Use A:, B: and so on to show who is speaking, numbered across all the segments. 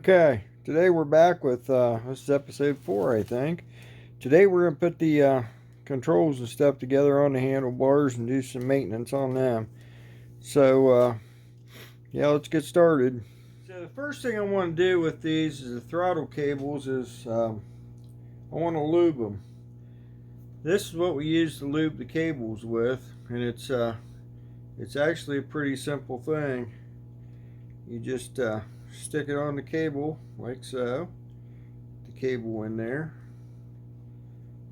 A: Okay, today we're back with, this is episode 4, I think. Today we're going to put the controls and stuff together on the handlebars and do some maintenance on them. So, yeah, let's get started. So the first thing I want to do with these is the throttle cables is, I want to lube them. This is what we use to lube the cables with, and it's actually a pretty simple thing. You just stick it on the cable like so, the cable in there,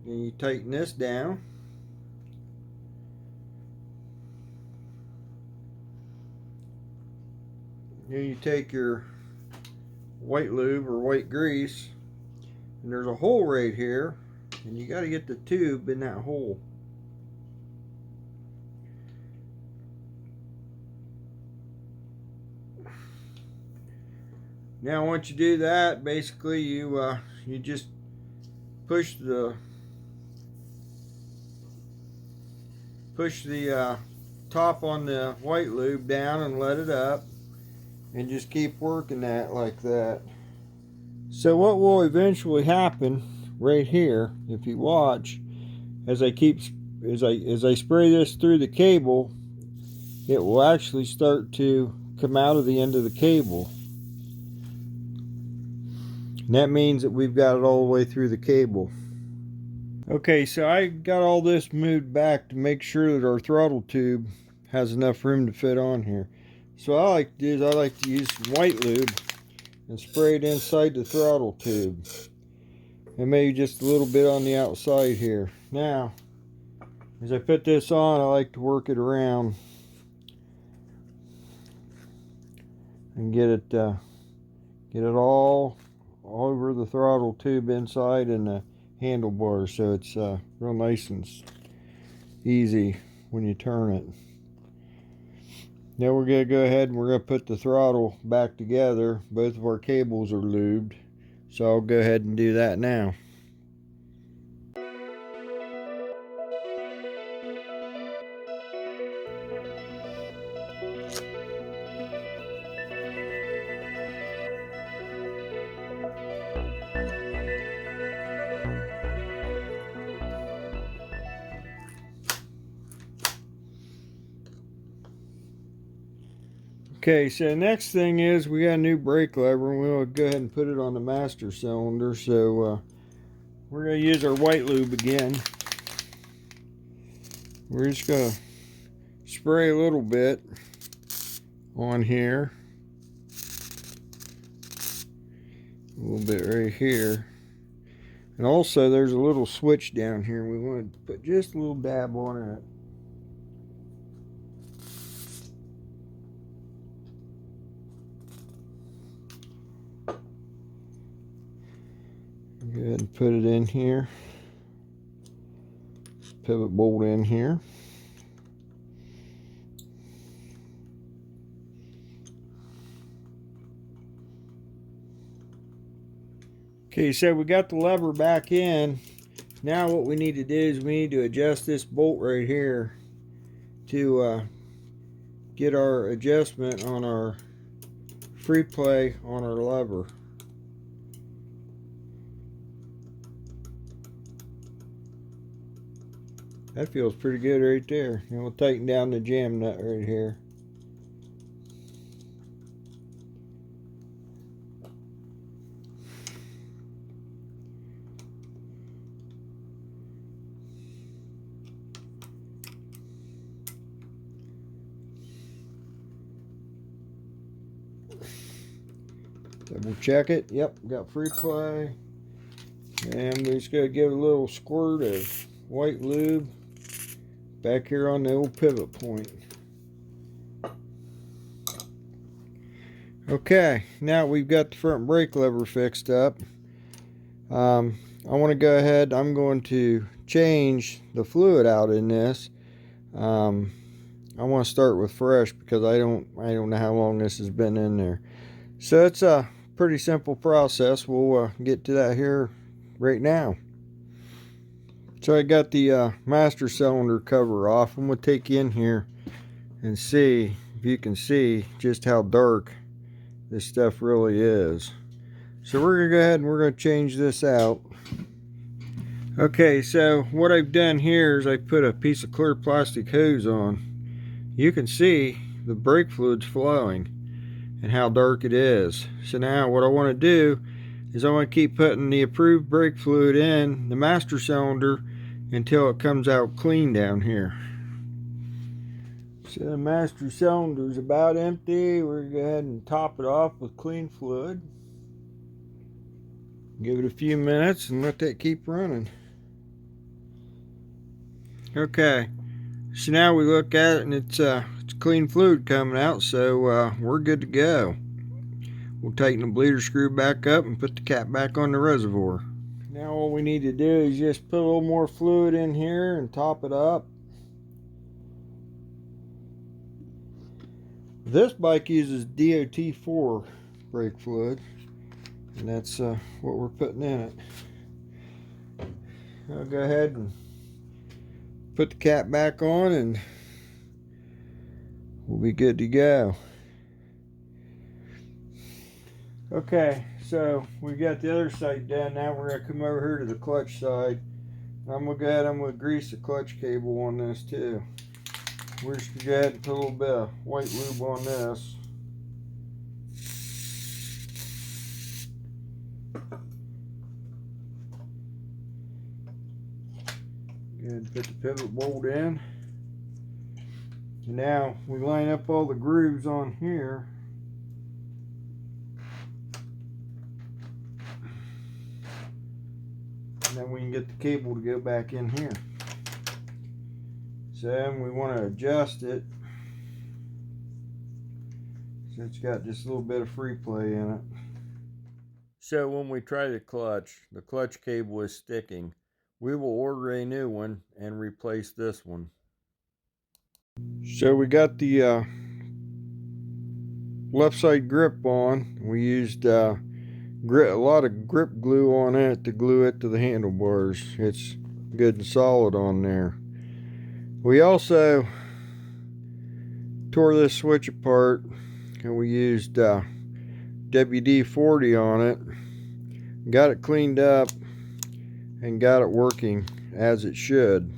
A: and you tighten this down, then you take your white lube or white grease, and there's a hole right here, and you got to get the tube in that hole. Now once you do that, basically you just push the top on the white lube down and let it up, and just keep working that like that. So what will eventually happen right here, if you watch, as I spray this through the cable, it will actually start to come out of the end of the cable. And that means that we've got it all the way through the cable. Okay, so I got all this moved back to make sure that our throttle tube has enough room to fit on here. So what I like to do is I like to use some white lube and spray it inside the throttle tube. And maybe just a little bit on the outside here. Now, as I put this on, I like to work it around and get it all over the throttle tube inside and the handlebars, so it's real nice and easy when you turn it. Now we're going to go ahead and we're going to put the throttle back together. Both of our cables are lubed, so I'll go ahead and do that now. Okay, so next thing is we got a new brake lever, and we'll go ahead and put it on the master cylinder. So we're going to use our white lube again. We're just going to spray a little bit on here, a little bit right here, and also there's a little switch down here. We want to put just a little dab on it. Go ahead and put it in here. Pivot bolt in here. Okay, so we got the lever back in. Now what we need to do is we need to adjust this bolt right here to get our adjustment on our free play on our lever. That feels pretty good right there. And we'll tighten down the jam nut right here. Double check it. Yep, got free play. And we're just going to give it a little squirt of white lube back here on the old pivot point. Okay, now we've got the front brake lever fixed up. I want to go ahead, I'm going to change the fluid out in this. I want to start with fresh because I don't know how long this has been in there. So it's a pretty simple process. We'll get to that here right now. So I got the master cylinder cover off. I'm going to take you in here and see if you can see just how dark this stuff really is. So we're going to go ahead and we're going to change this out. Okay, so what I've done here is I put a piece of clear plastic hose on. You can see the brake fluid's flowing and how dark it is. So now what I want to do is I want to keep putting the approved brake fluid in the master cylinder until it comes out clean down here. So the master cylinder is about empty. We're going to go ahead and top it off with clean fluid. Give it a few minutes and let that keep running. Okay, so now we look at it and it's clean fluid coming out, so we're good to go. We'll tighten the bleeder screw back up and put the cap back on the reservoir. Now all we need to do is just put a little more fluid in here and top it up. This bike uses DOT4 brake fluid, and that's what we're putting in it. I'll go ahead and put the cap back on and we'll be good to go. Okay, so we got the other side done. Now we're going to come over here to the clutch side. I'm going to go ahead and I'm going to grease the clutch cable on this too. We're just going to go ahead and put a little bit of white lube on this. And put the pivot bolt in. And now we line up all the grooves on here. And then we can get the cable to go back in here. So we want to adjust it so it's got just a little bit of free play in it. So when we try the clutch cable is sticking. We will order a new one and replace this one. So we got the left side grip on. We used a lot of grip glue on it to glue it to the handlebars. It's good and solid on there. We also tore this switch apart and we used WD-40 on it. Got it cleaned up and got it working as it should.